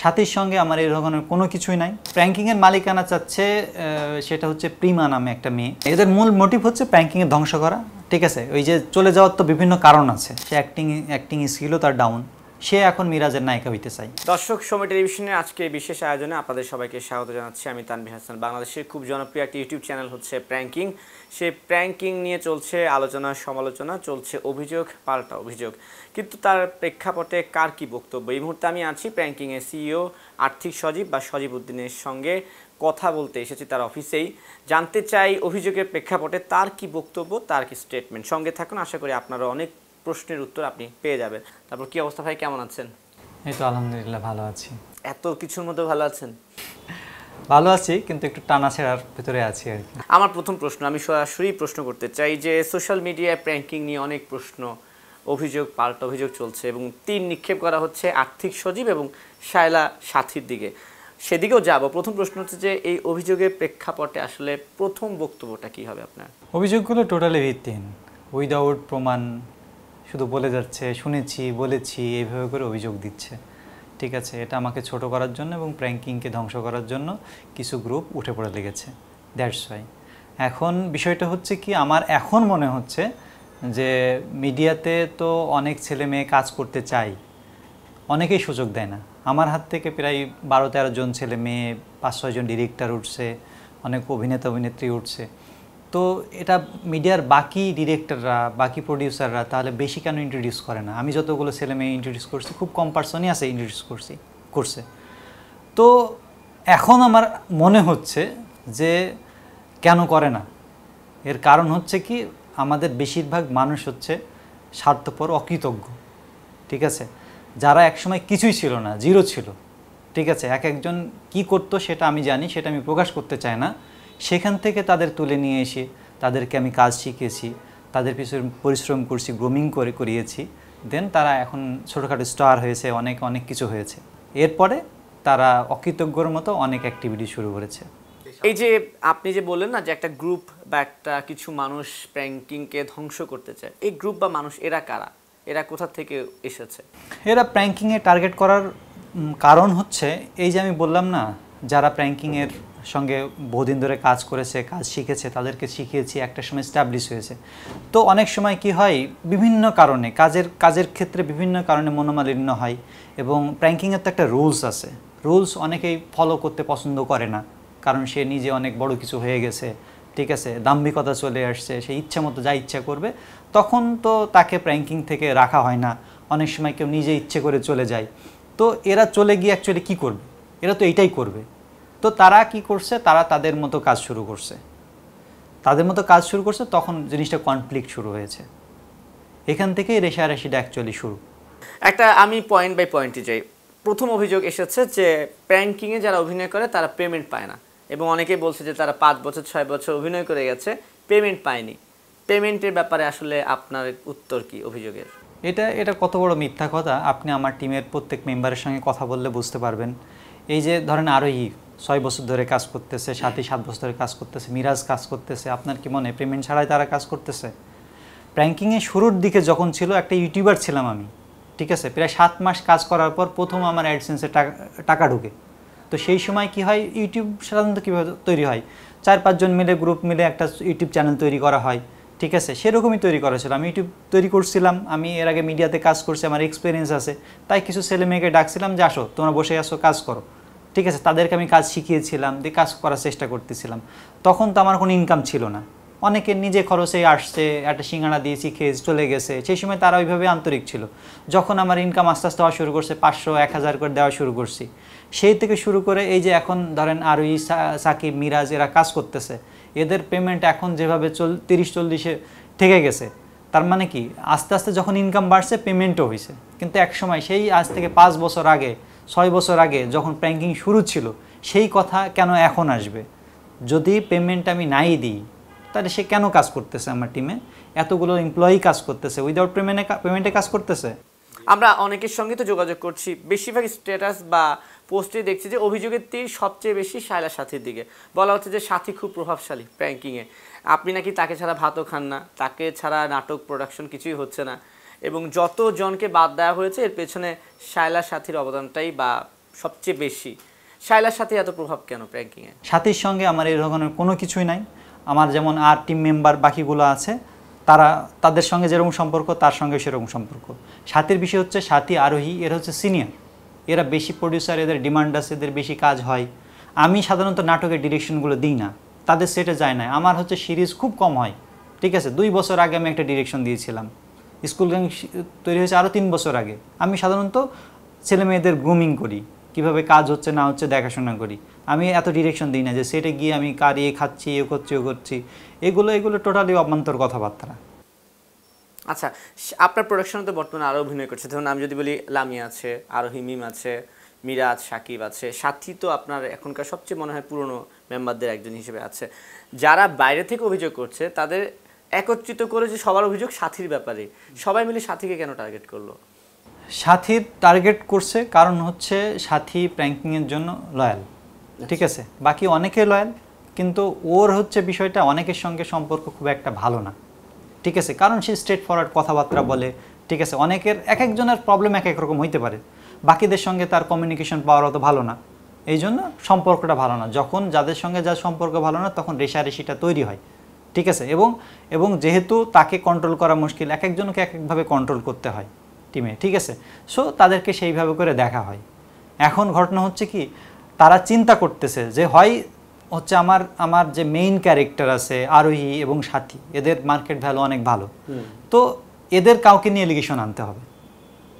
সাথীর সঙ্গে আমার এই ধরনের কোনো কিছুই নাই। প্র্যাঙ্কিংয়ের মালিকানা চাচ্ছে সেটা হচ্ছে প্রিমা নামে একটা মেয়ে। এদের মূল মোটিভ হচ্ছে প্র্যাঙ্কিংয়ে ধ্বংস করা, ঠিক আছে। ওই যে চলে যাওয়ার তো বিভিন্ন কারণ আছে, সে অ্যাক্টিং স্কিলও তার ডাউন, সে এখন মিরাজের নায়িকা হইতে চাই। দর্শক, সময় টেলিভিশনের আজকে বিশেষ আয়োজনে আপনাদের সবাইকে স্বাগত জানাচ্ছি। আমি তানভীর হাসান। বাংলাদেশের খুব জনপ্রিয় একটি ইউটিউব চ্যানেল হচ্ছে প্র্যাঙ্কিং। সে প্র্যাঙ্কিং নিয়ে চলছে আলোচনা, সমালোচনা, চলছে অভিযোগ, পাল্টা অভিযোগ। কিন্তু তার প্রেক্ষাপটে কার কি বক্তব্য? এই মুহূর্তে আমি আছি প্র্যাঙ্কিংয়ের সিইও আর্থিক সজীব বা সজীব উদ্দিনের সঙ্গে কথা বলতে এসেছি তার অফিসেই। জানতে চাই অভিযোগের প্রেক্ষাপটে তার কি বক্তব্য, তার কি স্টেটমেন্ট। সঙ্গে থাকুন, আশা করি আপনারা অনেক প্রশ্নের উত্তর আপনি পেয়ে যাবেন। তারপর কি অবস্থা ভাই, কেমন আছেন? এই তো আলহামদুলিল্লাহ ভালো আছি। এত কিছুর মধ্যে ভালো আছেন? ভালো আছি, কিন্তু একটু টানা ছেঁড়ার ভিতরে আছি আর কি। আমার প্রথম প্রশ্ন, আমি সরাসরি প্রশ্ন করতে চাই যে সোশ্যাল মিডিয়ায় প্র্যাঙ্কিং নিয়ে অনেক প্রশ্ন, অভিযোগ, পাল্টা অভিযোগ চলছে এবং তীর নিক্ষেপ করা হচ্ছে আর্থিক সজীব এবং শায়লা সাথীর দিকে। সেদিকেও যাব। প্রথম প্রশ্ন হচ্ছে যে এই অভিযোগের প্রেক্ষাপটে আসলে প্রথম বক্তব্যটা কি হবে আপনার? অভিযোগগুলো টোটালি ভিত্তিহীন, উইদাউট প্রমাণ, শুধু বলে যাচ্ছে শুনেছি বলেছি এইভাবে করে অভিযোগ দিচ্ছে, ঠিক আছে। এটা আমাকে ছোট করার জন্য এবং প্র্যাঙ্কিংকে ধ্বংস করার জন্য কিছু গ্রুপ উঠে পড়ে লেগেছে, দ্যাটস ওয়াই। এখন বিষয়টা হচ্ছে কি, আমার এখন মনে হচ্ছে যে মিডিয়াতে তো অনেক ছেলে মেয়ে কাজ করতে চায়, অনেকেই সুযোগ দেয় না। আমার হাত থেকে প্রায় 12-13 জন ছেলে মেয়ে, 5-6 জন ডিরেক্টর উঠছে, অনেক অভিনেতা অভিনেত্রী উঠছে। তো এটা মিডিয়ার বাকি ডিরেক্টররা, বাকি প্রডিউসাররা তাহলে বেশি কেন ইন্ট্রোডিউস করে না? আমি যতগুলো ছেলে মেয়ে ইন্ট্রোডিউস করছি, খুব কম পার্সনই আছে ইন্ট্রোডিউস করছে। তো এখন আমার মনে হচ্ছে যে কেন করে না, এর কারণ হচ্ছে কি, আমাদের বেশিরভাগ মানুষ হচ্ছে স্বার্থপর, অকৃতজ্ঞ, ঠিক আছে। যারা একসময় কিছুই ছিল না, জিরো ছিল, ঠিক আছে, এক একজন কি করতো সেটা আমি জানি, সেটা আমি প্রকাশ করতে চাই না। সেখান থেকে তাদের তুলে নিয়ে এসে তাদেরকে আমি কাজ শিখিয়েছি, তাদের পিছনে পরিশ্রম করছি, গ্রুমিং করিয়েছি, দেন তারা এখন ছোটোখাটো স্টার হয়েছে, অনেক অনেক কিছু হয়েছে। এরপরে তারা অকৃতজ্ঞর মতো অনেক অ্যাক্টিভিটি শুরু করেছে। এই যে আপনি যে বললেন না যে একটা গ্রুপ বা একটা কিছু মানুষ প্র্যাঙ্কিংকে ধ্বংস করতে চায়, এই গ্রুপ বা মানুষ এরা কারা? এরা কোথা থেকে এসেছে? এরা প্র্যাঙ্কিংয়ে টার্গেট করার কারণ হচ্ছে এই যে আমি বললাম না, যারা প্র্যাঙ্কিংয়ের সঙ্গে বহুদিন ধরে কাজ করেছে, কাজ শিখেছে, তাদেরকে শিখিয়েছি, একটা সময় স্ট্যাবলিশ হয়েছে। তো অনেক সময় কি হয়, বিভিন্ন কারণে কাজের ক্ষেত্রে বিভিন্ন কারণে মনোমালিন্য হয়, এবং প্র্যাঙ্কিংয়ের তো একটা রুলস আছে। রুলস অনেকেই ফলো করতে পছন্দ করে না, কারণ সে নিজে অনেক বড় কিছু হয়ে গেছে, ঠিক আছে, দাম্ভিকতা চলে আসছে, সে ইচ্ছা মতো যা ইচ্ছা করবে। তখন তো তাকে প্র্যাঙ্কিং থেকে রাখা হয় না। অনেক সময় কেউ নিজে ইচ্ছে করে চলে যায়। তো এরা চলে গিয়ে অ্যাকচুয়ালি কী করবে? এরা তো এটাই করবে। তো তারা কি করছে, তারা তাদের মতো কাজ শুরু করছে, তখন জিনিসটা কনফ্লিক্ট শুরু হয়েছে। এখান থেকেই রেষারেষিটা অ্যাকচুয়ালি শুরু। একটা আমি পয়েন্ট বাই পয়েন্টে যাই। প্রথম অভিযোগ এসেছে যে প্র্যাঙ্কিংয়ে যারা অভিনয় করে তারা পেমেন্ট পায় না, এবং অনেকেই বলছে যে তারা 5 বছর 6 বছর অভিনয় করে গেছে, পেমেন্ট পায়নি। পেমেন্টের ব্যাপারে আসলে আপনার উত্তর কি অভিযোগের? এটা কত বড় মিথ্যা কথা, আপনি আমার টিমের প্রত্যেক মেম্বারের সঙ্গে কথা বললে বুঝতে পারবেন। এই যে ধরেন আরোহী 6 বছর ধরে কাজ করতেছে, সাথী 7 বছর ধরে কাজ করতেছে, মিরাজ কাজ করতেছে, আপনার কি মনে পেমেন্ট ছাড়াই তারা কাজ করতেছে? প্র্যাঙ্কিংয়ের শুরুর দিকে যখন ছিল, একটা ইউটিউবার ছিলাম আমি, ঠিক আছে, প্রায় 7 মাস কাজ করার পর প্রথম আমার অ্যাডসেন্সে টাকা ঢুকে। তো সেই সময় কি হয়, ইউটিউব সাধারণত কীভাবে তৈরি হয়, 4-5 জন মিলে, গ্রুপ মিলে একটা ইউটিউব চ্যানেল তৈরি করা হয়, ঠিক আছে। সেরকমই তৈরি করা ছিল। আমি ইউটিউব তৈরি করছিলাম, আমি এর আগে মিডিয়াতে কাজ করছি, আমার এক্সপিরিয়েন্স আছে, তাই কিছু ছেলে মেয়েকে ডাকছিলাম যে আসো, তোমরা বসে আসো, কাজ করো, ঠিক আছে। তাদেরকে আমি কাজ শিখিয়েছিলাম, দিয়ে কাজ করার চেষ্টা করতেছিলাম। তখন তো আমার কোনো ইনকাম ছিল না, অনেকে নিজে খরচে আসছে, একটা সিঙ্গাড়া দিয়েছি, খেয়ে চলে গেছে। সেই সময় তারা ওইভাবে আন্তরিক ছিল। যখন আমার ইনকাম আস্তে আস্তে হওয়া শুরু করছে, 500-1000 করে দেওয়া শুরু করছি, সেই থেকে শুরু করে এই যে এখন ধরেন আরোহী, সাকিব, মিরাজ এরা কাজ করতেছে, এদের পেমেন্ট এখন যেভাবে 30-40-এ ঠেকে গেছে। তার মানে কি, আস্তে আস্তে যখন ইনকাম বাড়ছে, পেমেন্টও হয়েছে। কিন্তু এক সময়, সেই আজ থেকে 5 বছর আগে, 6 বছর আগে যখন প্র্যাঙ্কিং শুরু ছিল, সেই কথা কেন এখন আসবে? যদি পেমেন্ট আমি নাই দিই, তাহলে সে কেন কাজ করতেছে? আমার টিমে এতগুলো এমপ্লয়ি কাজ করতেছে, উইদাউট পেমেন্টে কাজ করতেছে। আমরা অনেকের সঙ্গে তো যোগাযোগ করছি, বেশিরভাগ স্ট্যাটাস বা পোস্টে দেখছি যে অভিযোগের তীর সবচেয়ে বেশি শায়লা সাথীর দিকে। বলা হচ্ছে যে সাথী খুব প্রভাবশালী প্র্যাঙ্কিংয়ে, আপনি নাকি তাকে ছাড়া ভাতও খান না, তাকে ছাড়া নাটক প্রোডাকশন কিছুই হচ্ছে না, এবং যত জনকে বাদ দেওয়া হয়েছে এর পেছনে শায়লা সাথীর অবদানটাই বা সবচেয়ে বেশি, শায়লার সাথে এত প্রভাব কেন প্র্যাঙ্কিংয়ে? সাথীর সঙ্গে আমার এই ধরনের কোনো কিছুই নাই। আমার যেমন আর টিম মেম্বার বাকিগুলো আছে, তাদের সঙ্গে যেরকম সম্পর্ক তার সঙ্গে সেরকম সম্পর্ক। সাথীর বিষয় হচ্ছে সাথী আরোহী এরা হচ্ছে সিনিয়র, এরা বেশি প্রডিউসার, এদের ডিমান্ড আছে, এদের বেশি কাজ হয়। আমি সাধারণত নাটকের ডিরেকশনগুলো দিই না, তাদের সেটে যায় না। আমার হচ্ছে সিরিজ খুব কম হয়, ঠিক আছে। 2 বছর আগে আমি একটা ডিরেকশন দিয়েছিলাম, স্কুল গ্যাং তৈরি হয়েছে আরও 3 বছর আগে। আমি সাধারণত ছেলে মেয়েদের গ্রুমিং করি, কিভাবে কাজ হচ্ছে না হচ্ছে দেখাশোনা করি। আমি এত ডিরেকশন দিই না যে সেটে গিয়ে আমি কারিয়ে খাচ্ছি, এ করছি ও করছি। এগুলো টোটালি অবান্তর কথাবার্তা। আচ্ছা, আপনার প্রোডাকশনে তো বর্তমানে আরও অভিনয় করছে, ধরুন আমি যদি বলি লামিয়া আছে, আরোহী, মিম আছে, মিরাজ, সাকিব আছে, সাথী তো আপনার এখনকার সবচেয়ে মনে হয় পুরনো মেম্বারদের একজন হিসেবে আছে। যারা বাইরে থেকে অভিযোগ করছে তাদের একত্রিত করে যে সবার অভিযোগ সাথীর ব্যাপারে, সবাই মিলে সাথীকে কেন টার্গেট করলো? সাথীর টার্গেট করছে কারণ হচ্ছে সাথী প্র্যাঙ্কিংয়ের জন্য লয়াল, ঠিক আছে। বাকি অনেকে লয়াল, কিন্তু ওর হচ্ছে বিষয়টা অনেকের সঙ্গে সম্পর্ক খুব একটা ভালো না, ঠিক আছে। কারণ সে স্ট্রেট ফরওয়ার্ড কথাবার্তা বলে, ঠিক আছে। অনেকের এক একজনের প্রবলেম এক এক রকম হইতে পারে, বাকিদের সঙ্গে তার কমিউনিকেশন পাওয়ার অত ভালো না, এই জন্য সম্পর্কটা ভালো না। যখন যাদের সঙ্গে যার সম্পর্ক ভালো না তখন রেষারেষিটা তৈরি হয়, ঠিক আছে। এবং যেহেতু তাকে কন্ট্রোল করা মুশকিল, এক একজনকে এক একভাবে কন্ট্রোল করতে হয় টিমে, ঠিক আছে। সো তাদেরকে সেইভাবে করে দেখা হয়। এখন ঘটনা হচ্ছে কি, তারা চিন্তা করতেছে যে হয় হচ্ছে আমার যে মেইন ক্যারেক্টার আছে আরোহী এবং সাথী, এদের মার্কেট ভ্যালু অনেক ভালো, তো এদের কাউকে নিয়ে এলিগেশন আনতে হবে,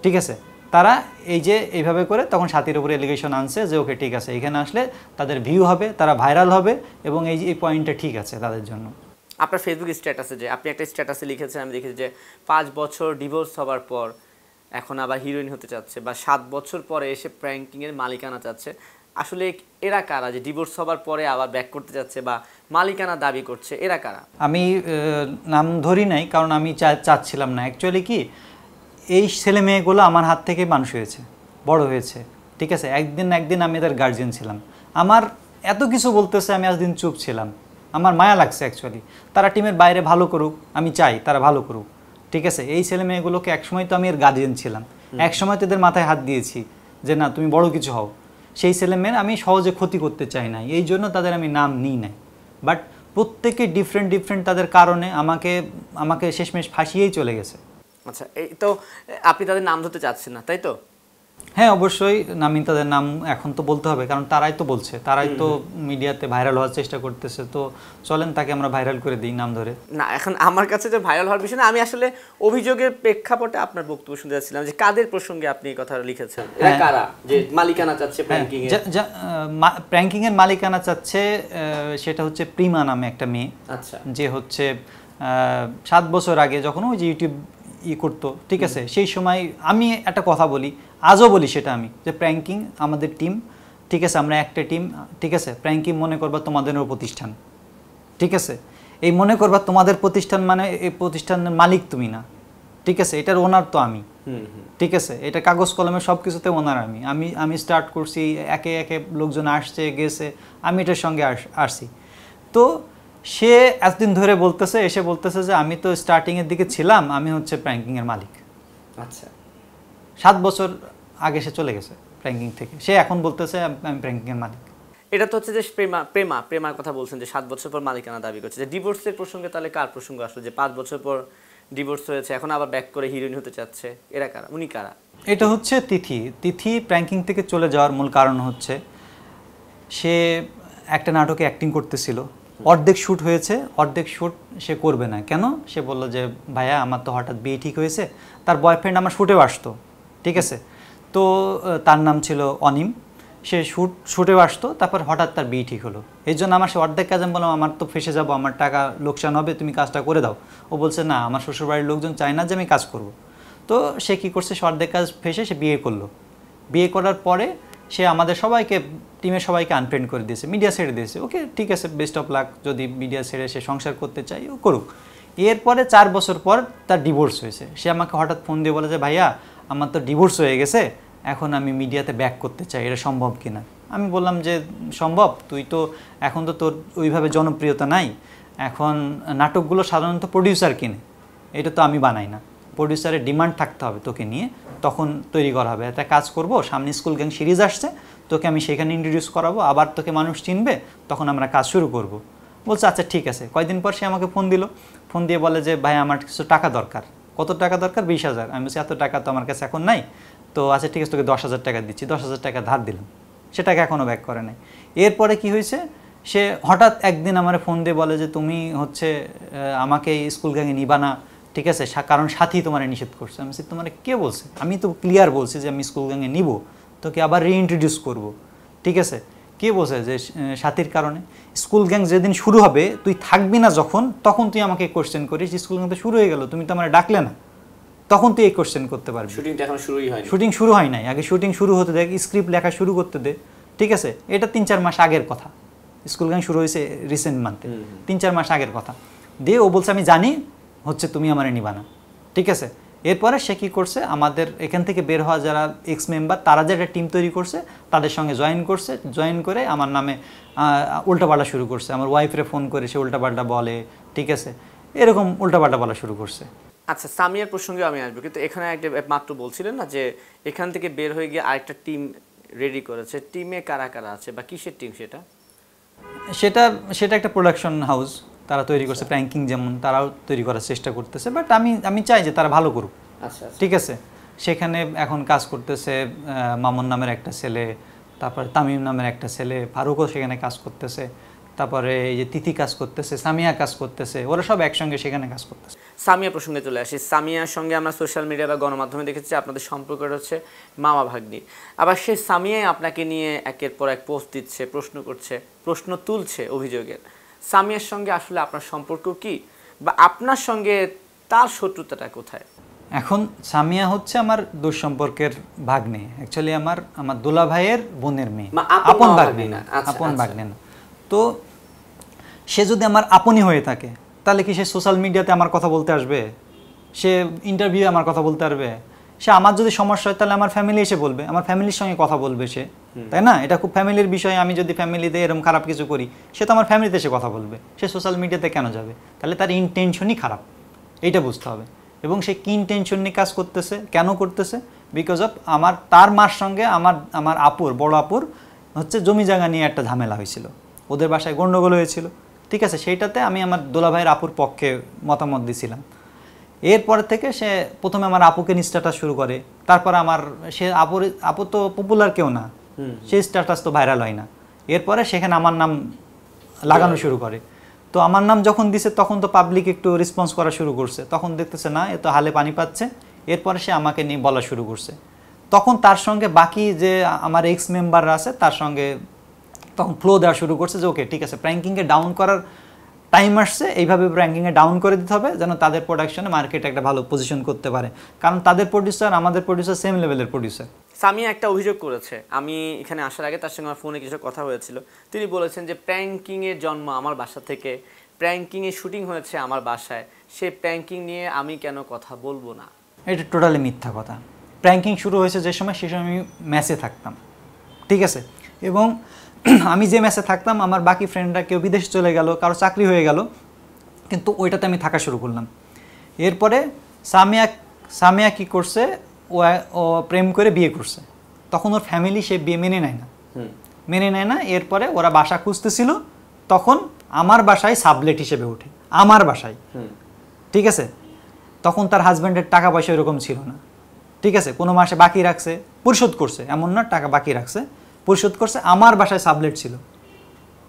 ঠিক আছে। তারা এইভাবে করে তখন সাথীর উপরে এলিগেশন আনছে যে ওকে ঠিক আছে, এখানে আসলে তাদের ভিউ হবে, তারা ভাইরাল হবে, এবং এই পয়েন্টটা ঠিক আছে তাদের জন্য। আপনার ফেসবুক স্ট্যাটাসে যে আপনি একটা স্ট্যাটাসে লিখেছেন, আমি দেখেছি যে 5 বছর ডিভোর্স হবার পর এখন আবার হিরোইন হতে চাচ্ছে, বা 7 বছর পরে এসে প্র্যাঙ্কিংয়ের মালিকানা চাচ্ছে। আসলে এরা কারা যে ডিভোর্স হবার পরে আবার ব্যাক করতে যাচ্ছে বা মালিকানা দাবি করছে, এরা কারা? আমি নাম ধরি নাই, কারণ আমি চাচ্ছিলাম না। অ্যাকচুয়ালি কি, এই ছেলে মেয়েগুলো আমার হাত থেকে মানুষ হয়েছে, বড় হয়েছে, ঠিক আছে। একদিন আমি এদের গার্জিয়ান ছিলাম। আমার এত কিছু বলতেছে, আমি আজদিন চুপ ছিলাম। আমার মায়া লাগছে অ্যাকচুয়ালি। তারা টিমের বাইরে ভালো করুক, আমি চাই তারা ভালো করুক, ঠিক আছে। এই ছেলে মেয়েগুলোকে একসময় তো আমি এর গার্জিয়ান ছিলাম, একসময় তো এদের মাথায় হাত দিয়েছি যে না তুমি বড় কিছু হও। সেই ছেলে মেয়ের আমি সহজে ক্ষতি করতে চাই না, এই জন্য তাদের আমি নাম নিই নাই। বাট প্রত্যেকে ডিফারেন্ট তাদের কারণে আমাকে শেষমেশ ফাঁসিয়েই চলে গেছে। আচ্ছা, এই তো আপনি তাদের নাম ধরতে চাচ্ছেন না, তাই তো? হ্যাঁ, অবশ্যই আমি তাদের নাম এখন তো বলতে হবে, কারণ তারাই তো বলছে, তারাই তো মিডিয়াতে ভাইরাল হওয়ার চেষ্টা করতেছে। তো চলেন তাকে আমরা ভাইরাল করে দিই নাম ধরে। না, এখন আমার কাছে যে ভাইরাল হওয়ার বিষয় না, আমি আসলে অভিযোগের প্রেক্ষাপটে আপনার বক্তব্য শুনতে চাচ্ছিলাম যে কাদের প্রসঙ্গে আপনি এই কথা লিখেছেন, এরা কারা যে মালিকানা চাচ্ছে প্র্যাঙ্কিং এর? প্র্যাঙ্কিং এর মালিকানা চাচ্ছে সেটা হচ্ছে প্রিমা নামে একটা মেয়ে। আচ্ছা, যে হচ্ছে 7 বছর আগে যখন ওই যে ইউটিউব করতো, ঠিক আছে, সেই সময় আমি একটা কথা বলি, আজও বলি সেটা আমি, যে প্র্যাঙ্কিং আমাদের টিম, ঠিক আছে, আমরা একটা টিম, ঠিক আছে। প্র্যাঙ্কিং মনে করবা তোমাদেরও প্রতিষ্ঠান, ঠিক আছে। এই মনে করবা তোমাদের প্রতিষ্ঠান, মানে এই প্রতিষ্ঠানের মালিক তুমি না, ঠিক আছে। এটার ওনার তো আমি, ঠিক আছে। এটা কাগজ কলমে সব কিছুতে ওনার আমি স্টার্ট করছি, একে একে লোকজন আসছে গেছে, আমি এটার সঙ্গে আসছি। তো সে এতদিন ধরে এসে বলতেছে যে আমি তো স্টার্টিংয়ের দিকে ছিলাম, আমি হচ্ছে প্র্যাঙ্কিংয়ের মালিক। আচ্ছা, 7 বছর আগে সে চলে গেছে প্র্যাঙ্কিং থেকে, সে এখন বলতেছে আমি প্র্যাঙ্কিংয়ের মালিক। এটা তো হচ্ছে যে প্রেমার কথা বলছেন যে 7 বছর পর মালিকানা দাবি করছে। যে ডিভোর্সের প্রসঙ্গে তাহলে কার প্রসঙ্গ আসলো, যে 5 বছর পর ডিভোর্স হয়েছে এখন আবার ব্যাক করে হিরোইন হতে চাচ্ছে, এরা কারা, উনি কারা? এটা হচ্ছে তিথি প্র্যাঙ্কিং থেকে চলে যাওয়ার মূল কারণ হচ্ছে সে একটা নাটকে অ্যাক্টিং করতেছিল, অর্ধেক শ্যুট হয়েছে, অর্ধেক শ্যুট সে করবে না। কেন? সে বলল যে ভাইয়া আমার তো হঠাৎ বিয়ে ঠিক হয়েছে। তার বয়ফ্রেন্ড আমার শ্যুটেও আসতো, ঠিক আছে। তো তার নাম ছিল অনিম, সে শ্যুটেও আসতো, তারপর হঠাৎ তার বিয়ে ঠিক হলো। এই জন্য আমার সে অর্ধেক কাজ, আমি বললাম আমার তো ফেসে যাবো, আমার টাকা লোকসান হবে, তুমি কাজটা করে দাও। ও বলছে না, আমার শ্বশুরবাড়ির লোকজন চায় না যে আমি কাজ করব। তো সে কী করছে, সে অর্ধেক কাজ ফেসে সে বিয়ে করলো। বিয়ে করার পরে সে আমাদের সবাইকে, টিমের সবাইকে আনফ্রেন্ড করে দিয়েছে, মিডিয়া ছেড়ে দিয়েছে। ওকে, ঠিক আছে, বেস্ট অফ লাক, যদি মিডিয়া ছেড়ে সে সংসার করতে চাই ও করুক। এরপরে 4 বছর পর তার ডিভোর্স হয়েছে। সে আমাকে হঠাৎ ফোন দিয়ে বলে যে ভাইয়া আমার তো ডিভোর্স হয়ে গেছে, এখন আমি মিডিয়াতে ব্যাক করতে চাই, এটা সম্ভব কিনা। আমি বললাম যে সম্ভব, তুই তো এখন তো তোর ওইভাবে জনপ্রিয়তা নাই, এখন নাটকগুলো সাধারণত প্রডিউসার কিনে, এটা তো আমি বানাই না। প্রডিউসারের ডিমান্ড থাকতে হবে তোকে নিয়ে, তখন তৈরি করা হবে। একটা কাজ করব, সামনে স্কুল গ্যাং সিরিজ আসছে, তোকে আমি সেখানে ইন্ট্রোডিউস করাবো, আবার তোকে মানুষ চিনবে, তখন আমরা কাজ শুরু করব। বলছে আচ্ছা ঠিক আছে। কয়দিন পর সে আমাকে ফোন দিল, ফোন দিয়ে বলে যে ভাই আমার কিছু টাকা দরকার। কত টাকা দরকার? 20,000। আমি বলছি এত টাকা তো আমার কাছে এখন নাই। তো আচ্ছা ঠিক আছে, তোকে 10,000 টাকা দিচ্ছি। 10,000 টাকা ধার দিলাম, সেটাকে এখনও ব্যাক করে নাই। এরপরে কি হয়েছে, সে হঠাৎ একদিন আমার ফোন দিয়ে বলে যে তুমি হচ্ছে আমাকে স্কুল গ্যাংয়ে নিবা না, ঠিক আছে, কারণ সাথী তোমার নিষেধ করছে। আমি বলছি তোমার কে বলছে? আমি তো ক্লিয়ার বলছি যে আমি স্কুল গ্যাংয়ে নিব, তোকে আবার রিইন্ট্রোডিউস করব, ঠিক আছে। কে বলছে যে সাথীর কারণে? স্কুল গ্যাং যেদিন শুরু হবে তুই থাকবি না যখন, তখন তুই আমাকে কোশ্চেন করিস স্কুল গ্যাং তো শুরু হয়ে গেল, তুমি তো আমার ডাকলে না, তখন তুই এই কোশ্চেন করতে পারবি। শুটিংটা এখন শুরুই হয়নি। শুটিং শুরু হয় নাই, আগে শুটিং শুরু হতে দেখ, স্ক্রিপ্ট লেখা শুরু করতে দে, ঠিক আছে। এটা 3-4 মাস আগের কথা, স্কুল গ্যাং শুরু হয়েছে রিসেন্ট মান্থে, 3-4 মাস আগের কথা। দিয়ে ও বলছে আমি জানি হচ্ছে তুমি আমারে নিবা না, ঠিক আছে। এরপরে সে কী করছে, আমাদের এখান থেকে বের হওয়া যারা এক্স মেম্বার, তারা যে একটা টিম তৈরি করছে তাদের সঙ্গে জয়েন করছে, জয়েন করে আমার নামে উল্টাপাল্টা শুরু করছে। আমার ওয়াইফরে ফোন করে সে উল্টাপাল্টা বলে, ঠিক আছে, এরকম উল্টাপাল্টা বলা শুরু করছে। আচ্ছা, সামিয়ার প্রসঙ্গে আমি আসবো, কিন্তু এখানে একটা মাত্র বলছিলেন না যে এখান থেকে বের হয়ে গিয়ে আরেকটা টিম রেডি করেছে, টিমে কারা কারা আছে বা কিসের টিম সেটা? সেটা একটা প্রোডাকশন হাউস, তারা তৈরি করছে। প্র্যাঙ্কিং যেমন তারাও তৈরি করার চেষ্টা করতেছে, বাট আমি চাই যে তারা ভালো করুক, আচ্ছা, ঠিক আছে। সেখানে এখন কাজ করতেছে মামুন নামের একটা ছেলে, তারপরে তামিম নামের একটা ছেলে, ফারুকও সেখানে কাজ করতেছে, তারপরে এই যে তিথি কাজ করতেছে, সামিয়া কাজ করতেছে, ওরা সব একসঙ্গে সেখানে কাজ করতেছে। সামিয়া প্রসঙ্গে চলে আসি। সামিয়ার সঙ্গে আমরা সোশ্যাল মিডিয়া বা গণমাধ্যমে দেখেছি আপনাদের সম্পর্কটা হচ্ছে মামা ভাগ্নি। আবার সেই সামিয়াই আপনাকে নিয়ে একের পর এক পোস্ট দিচ্ছে, প্রশ্ন করছে, প্রশ্ন তুলছে অভিযোগের। সামিয়ার সঙ্গে আসলে আপনার সম্পর্ক কি, বা আপনার সঙ্গে তার শত্রুতাটা কোথায়? এখন সামিয়া হচ্ছে আমার দুঃসম্পর্কের ভাগ্নে, অ্যাকচুয়ালি আমার দোলা ভাইয়ের বোনের মেয়ে, আপন ভাগ্নে না, আপন ভাগ্নে না। তো সে যদি আমার আপনই হয়ে থাকে, তাহলে কি সে সোশ্যাল মিডিয়াতে আমার কথা বলতে আসবে? সে ইন্টারভিউ আমার কথা বলতে পারবে? সে আমার যদি সমস্যা হয় তাহলে আমার ফ্যামিলি এসে বলবে, আমার ফ্যামিলির সঙ্গে কথা বলবে সে, তাই না? এটা খুব ফ্যামিলির বিষয়। আমি যদি ফ্যামিলিতে এরকম খারাপ কিছু করি, সে তো আমার ফ্যামিলিতে এসে কথা বলবে, সে সোশ্যাল মিডিয়াতে কেন যাবে? তাহলে তার ইন্টেনশনই খারাপ, এইটা বুঝতে হবে। এবং সে কী ইন্টেনশন নিয়ে কাজ করতেছে, কেন করতেছে? বিকজ অফ তার মার সঙ্গে আমার আপুর, বড় আপুর হচ্ছে জমি জায়গা নিয়ে একটা ঝামেলা হয়েছিল, ওদের বাসায় গণ্ডগোল হয়েছিল, ঠিক আছে। সেইটাতে আমি আমার দোলা ভাইয়ের আপুর পক্ষে মতামত দিছিলাম। এরপর থেকে সে প্রথমে আমার আপুকে নিয়ে স্ট্যাটাস শুরু করে, তারপর সে আপু তো পপুলার কেউ না, সেই স্ট্যাটাস তো ভাইরাল হয় না। এরপরে সেখানে আমার নাম লাগানো শুরু করে। তো আমার নাম যখন দিছে তখন তো পাবলিক একটু রেসপন্স করা শুরু করছে, তখন দেখতেছে না এ তো হালে পানি পাচ্ছে। এরপরে সে আমাকে নিয়ে বলা শুরু করছে। তখন তার সঙ্গে বাকি যে আমার এক্স মেম্বাররা আছে তার সঙ্গে তখন ফ্লো দেওয়া শুরু করছে যে ওকে ঠিক আছে, প্র্যাঙ্কিংকে ডাউন করার টাইম আসছে, এইভাবে র্যাঙ্কিংয়ে ডাউন করে দিতে হবে যেন তাদের প্রোডাকশনে মার্কেটে একটা ভালো পজিশন করতে পারে, কারণ তাদের প্রডিউসার আমাদের প্রডিউসার সেম লেভেলের প্রডিউসার। সামিয়া একটা অভিযোগ করেছে, আমি এখানে আসার আগে তার সঙ্গে আমার ফোনে কিছু কথা হয়েছিল। তিনি বলেছেন যে প্র্যাঙ্কিংয়ের জন্ম আমার বাসা থেকে, প্র্যাঙ্কিংয়ে শুটিং হয়েছে আমার বাসায়, সে প্র্যাঙ্কিং নিয়ে আমি কেন কথা বলবো না। এটা টোটালি মিথ্যা কথা। প্র্যাঙ্কিং শুরু হয়েছে যে সময়, সে সময় আমি ম্যাচে থাকতাম, ঠিক আছে। এবং আমি যে ম্যাচে থাকতাম আমার বাকি ফ্রেন্ডরা কেউ বিদেশ চলে গেল, কারো চাকরি হয়ে গেল, কিন্তু ওইটাতে আমি থাকা শুরু করলাম। এরপরে সামিয়া কি করছে, ও প্রেম করে বিয়ে করছে। তখন ওর ফ্যামিলি সে বিয়ে মেনে নেয় না। এরপরে ওরা বাসা খুঁজতেছিল, তখন আমার বাসায় সাবলেট হিসেবে ওঠে, আমার বাসায়, ঠিক আছে। তখন তার হাজব্যান্ডের টাকা পয়সা এরকম ছিল না, ঠিক আছে। কোনো মাসে বাকি রাখছে, পরিশোধ করছে, এমন না টাকা বাকি রাখছে, পরিশোধ করছে। আমার বাসায় সাবলেট ছিল,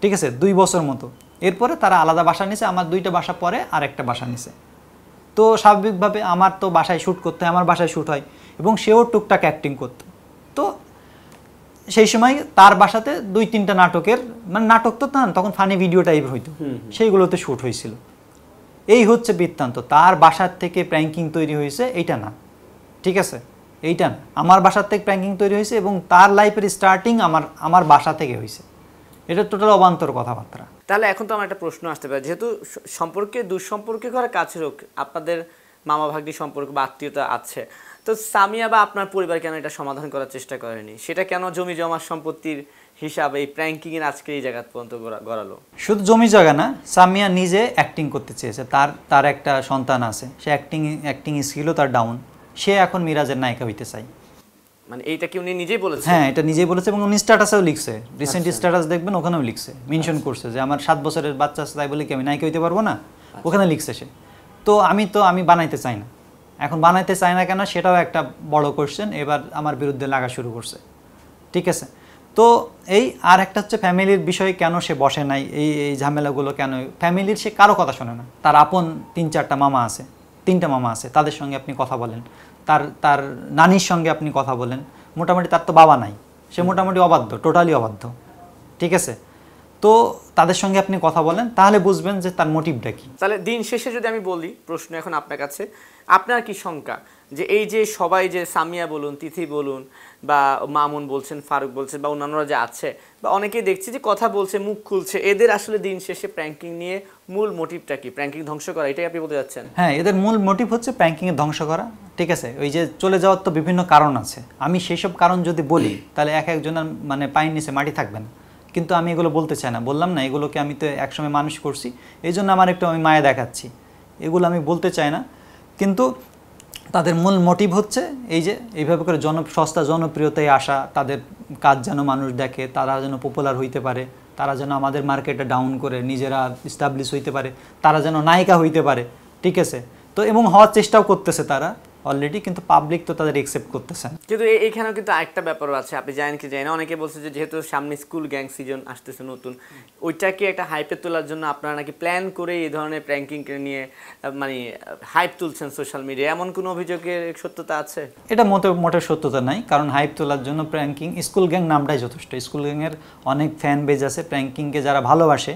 ঠিক আছে, 2 বছর মতো। এরপরে তারা আলাদা বাসা নিছে, আমার 2টা বাসা পরে আর একটা বাসা নিছে। তো স্বাভাবিকভাবে আমার তো বাসায় শ্যুট করতে হয়, আমার বাসায় শ্যুট হয়, এবং সেও টুকটাক অ্যাক্টিং করতো। তো সেই সময় তার বাসাতে 2-3টা নাটকের, মানে নাটক তো না, তখন ফানি ভিডিও টাইপ হইতো, সেইগুলোতে শ্যুট হয়েছিল। এই হচ্ছে বৃত্তান্ত। তার বাসার থেকে প্র্যাঙ্কিং তৈরি হয়েছে এইটা না, ঠিক আছে, এইটা না। আমার বাসার থেকে প্র্যাঙ্কিং তৈরি হয়েছে এবং তার লাইফের স্টার্টিং আমার বাসা থেকে হয়েছে। এটা টোটাল অবান্তর কথাবার্তা। তাহলে এখন তো আমার একটা প্রশ্ন আসতে পারে, যেহেতু সম্পর্কে দুঃসম্পর্কে করা কাছের হোক, আপনাদের মামা ভাগ্নি সম্পর্ক বা আত্মীয়তা আছে, তো তো সামিয়া বা আপনার পরিবার কেন এটা সমাধান করার চেষ্টা করেনি, সেটা কেন জমি জমা সম্পত্তির হিসাবে এই প্র্যাঙ্কিং এর আজকে এই জায়গা পর্যন্ত গড়ালো? শুধু জমি জায়গা না, সামিয়া নিজে অ্যাক্টিং করতে চেয়েছে, তার একটা সন্তান আছে, সে অ্যাক্টিং স্কিলও তার ডাউন, সে এখন মিরাজের নায়িকা হইতে চায়। মানে এইটা কি উনি নিজেই বলেছেন? হ্যাঁ, এটা নিজেই বলেছে এবং উনি স্ট্যাটাসেও লিখছে, রিসেন্ট স্ট্যাটাস দেখবেন ওখানেও লিখছে, মেনশন করছে যে আমার 7 বছরের বাচ্চা আছে তাই বলে কি আমি নায়িকা হইতে পারবো না, ওখানে লিখছে সে। তো আমি বানাইতে চাই না, এখন বানাইতে চাই না কেন সেটাও একটা বড় কোশ্চেন, এবার আমার বিরুদ্ধে লাগা শুরু করছে। ঠিক আছে, তো এই আর একটা হচ্ছে ফ্যামিলির বিষয়ে কেন সে বসে নাই, এই ঝামেলাগুলো কেন, ফ্যামিলির সে কারো কথা শোনে না। তার আপন 3-4টা মামা আছে, 3টা মামা আছে, তাদের সঙ্গে আপনি কথা বলেন, তার নানির সঙ্গে আপনি কথা বলেন, মোটামুটি তার তো বাবা নাই, সে মোটামুটি অবাধ্য, টোটালি অবাধ্য। ঠিক আছে, তো তাদের সঙ্গে আপনি কথা বলেন, তাহলে বুঝবেন যে তার মোটিভটা কি। তাহলে দিন শেষে যদি আমি বলি, প্রশ্ন এখন আপনার কাছে, আপনার কি শঙ্কা যে এই যে সবাই যে সামিয়া বলুন, তিথি বলুন, বা মামুন বলছেন, ফারুক বলছেন, বা অন্যান্যরা যে আছে, বা অনেকেই দেখছি যে কথা বলছে, মুখ খুলছে, এদের আসলে দিন শেষে প্র্যাঙ্কিং নিয়ে মূল মোটিভটা কি? প্র্যাঙ্কিং ধ্বংস করা, এটাই আপনি বলতে যাচ্ছেন? হ্যাঁ, এদের মূল মোটিভ হচ্ছে প্র্যাঙ্কিংয়ে ধ্বংস করা। ঠিক আছে, ওই যে চলে যাওয়ার তো বিভিন্ন কারণ আছে, আমি সেই সব কারণ যদি বলি তাহলে একজনের মানে পায়ের নিচে মাটি থাকবে না, কিন্তু আমি এগুলো বলতে চাই না। বললাম না, এগুলোকে আমি তো একসময় মানুষ করছি, এই জন্য আমার একটু আমি মায়া দেখাচ্ছি, এগুলো আমি বলতে চাই না। কিন্তু তাদের মূল মোটিভ হচ্ছে এই যে এইভাবে করে সস্তা জনপ্রিয়তায় আসা, তাদের কাজ যেন মানুষ দেখে, তারা যেন পপুলার হইতে পারে, তারা যেন আমাদের মার্কেটে ডাউন করে নিজেরা এস্টাবলিশ হইতে পারে, তারা যেন নায়িকা হইতে পারে। ঠিক আছে, তো এবং হওয়ার চেষ্টাও করতেছে তারা অলরেডি, কিন্তু পাবলিক তো তাদের একসেপ্ট করতেছে না। কিন্তু এইখানেও কিন্তু আরেকটা ব্যাপারও আছে, আপনি জানেন কি জানেন, অনেকে বলছে যে যেহেতু সামনে স্কুল গ্যাং সিজন আসতেছে নতুন, ওইটাকে একটা হাইপে তোলার জন্য আপনারা নাকি প্ল্যান করে এই ধরনের প্র্যাঙ্কিংকে নিয়ে মানে হাইপ তুলছেন সোশ্যাল মিডিয়ায়, এমন কোনো অভিযোগের সত্যতা আছে? এটা মোটে সত্যতা নাই, কারণ হাইপ তোলার জন্য প্র্যাঙ্কিং, স্কুল গ্যাং নামটাই যথেষ্ট। স্কুল গ্যাংয়ের অনেক ফ্যান বেজ আছে, প্র্যাঙ্কিংকে যারা ভালোবাসে,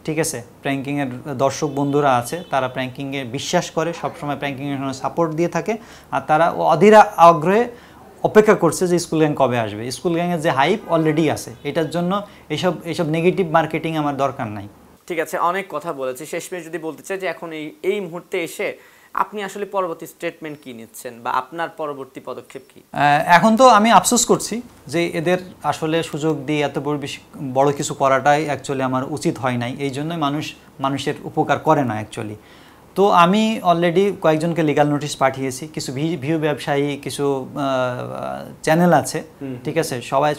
ঠিক আছে, প্র্যাঙ্কিংয়ের দর্শক বন্ধুরা আছে, তারা প্র্যাঙ্কিংয়ে বিশ্বাস করে, সবসময় প্র্যাঙ্কিংয়ের জন্য সাপোর্ট দিয়ে থাকে, আর তারা অধীর আগ্রহে অপেক্ষা করছে যে স্কুল গ্যাং কবে আসবে। স্কুল গ্যাংয়ের যে হাইপ অলরেডি আছে, এটার জন্য এইসব নেগেটিভ মার্কেটিং আমার দরকার নাই। ঠিক আছে, অনেক কথা বলেছি, শেষমেশ যদি বলতে চাই যে এখন এই মুহূর্তে এসে আপনি আসলে পরবর্তী স্টেটমেন্ট কি নিচ্ছেন, বা আপনার পরবর্তী পদক্ষেপ কি? এখন তো আমি আফসোস করছি যে এদের আসলে সুযোগ দিয়ে এত বড় কিছু করাটাই অ্যাকচুয়ালি আমার উচিত হয় নাই, এই জন্যই মানুষের উপকার করে না অ্যাকচুয়ালি। তো আমি অলরেডি কয়েকজনকে লিগ্যাল নোটিশ পাঠিয়েছি, কিছু ভিউ ব্যবসায়ী, কিছু চ্যানেল আছে, ঠিক আছে,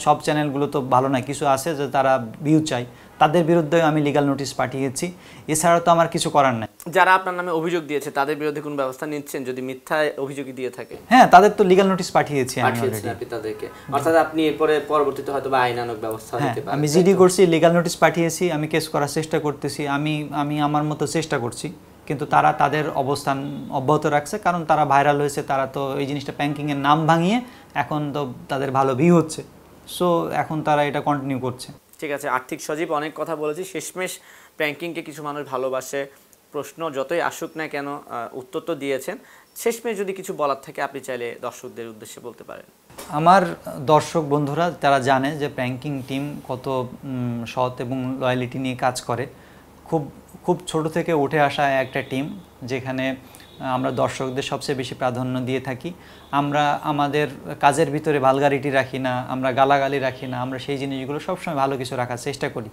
সব চ্যানেলগুলো তো ভালো নয়, কিছু আছে যে তারা ভিউ চাই, তাদের বিরুদ্ধে আমি লিগ্যাল নোটিশ পাঠিয়েছি। এছাড়া তো আমার কিছু করার নাই। যারা আপনার নামে অভিযোগ দিয়েছে তাদের বিরুদ্ধে কোন ব্যবস্থা নিচ্ছেন যদি মিথ্যা অভিযোগ দিয়ে থাকে? হ্যাঁ, তাদের তো লিগ্যাল নোটিশ পাঠিয়েছি আমি অলরেডি। আপনি তাদেরকে, অর্থাৎ আপনি এরপরে পরবর্তীতে হয়তো বা আইনানুগ ব্যবস্থা নিতে পারেন। আমি জিডি করছি, লিগ্যাল নোটিশ পাঠিয়েছি, আমি কেস করার চেষ্টা করতেছি, আমি আমার মতো চেষ্টা করছি, কিন্তু তারা তাদের অবস্থান অব্যাহত রাখছে, কারণ তারা ভাইরাল হয়েছে, তারা তো এই জিনিসটা প্র্যাঙ্কিংয়ের নাম ভাঙিয়ে এখন তো তাদের ভালো ভিউ হচ্ছে, সো এখন তারা এটা কন্টিনিউ করছে। ঠিক আছে, আর্থিক সজীব অনেক কথা বলেছি, শেষমেশ প্র্যাঙ্কিংকে কিছু মানুষ ভালোবাসে, প্রশ্ন যতই আসুক না কেন উত্তর তো দিয়েছেন, শেষমেশ যদি কিছু বলার থাকে আপনি চাইলে দর্শকদের উদ্দেশ্যে বলতে পারেন। আমার দর্শক বন্ধুরা তারা জানে যে প্র্যাঙ্কিং টিম কত সৎ এবং লয়ালিটি নিয়ে কাজ করে, খুব খুব ছোট থেকে উঠে আসা একটা টিম, যেখানে আমরা দর্শকদের সবচেয়ে বেশি প্রাধান্য দিয়ে থাকি। আমরা আমাদের কাজের ভিতরে ভালগারিটি রাখি না, আমরা গালাগালি রাখি না, আমরা সেই জিনিসগুলো সবসময় ভালো কিছু রাখার চেষ্টা করি।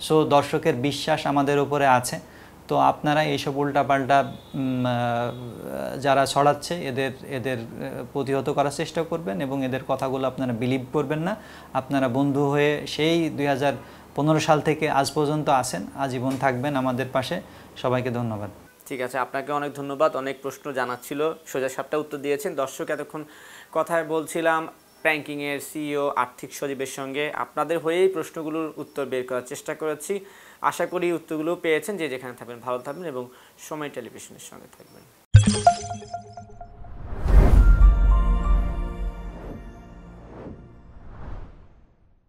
সো দর্শকের বিশ্বাস আমাদের উপরে আছে। তো আপনারা এইসব উল্টাপাল্টা যারা ছড়াচ্ছে এদের প্রতিহত করার চেষ্টা করবেন, এবং এদের কথাগুলো আপনারা বিলিভ করবেন না। আপনারা বন্ধু হয়ে সেই 2015 সাল থেকে আজ পর্যন্ত আছেন, আজীবন থাকবেন আমাদের পাশে। সবাইকে ধন্যবাদ। ঠিক আছে, আপনাকে অনেক ধন্যবাদ। অনেক প্রশ্ন জানার ছিল, সোজা সাপটা উত্তর দিয়েছেন। দর্শক এতক্ষণ কথায় বলছিলাম প্র্যাঙ্কিংয়ের সিইও আর্থিক সজীবের সঙ্গে, আপনাদের হয়েই প্রশ্নগুলোর উত্তর বের করার চেষ্টা করেছি। আশা করি উত্তরগুলো পেয়েছেন। যে যেখানে থাকবেন ভালো থাকবেন এবং সময় টেলিভিশনের সঙ্গে থাকবেন।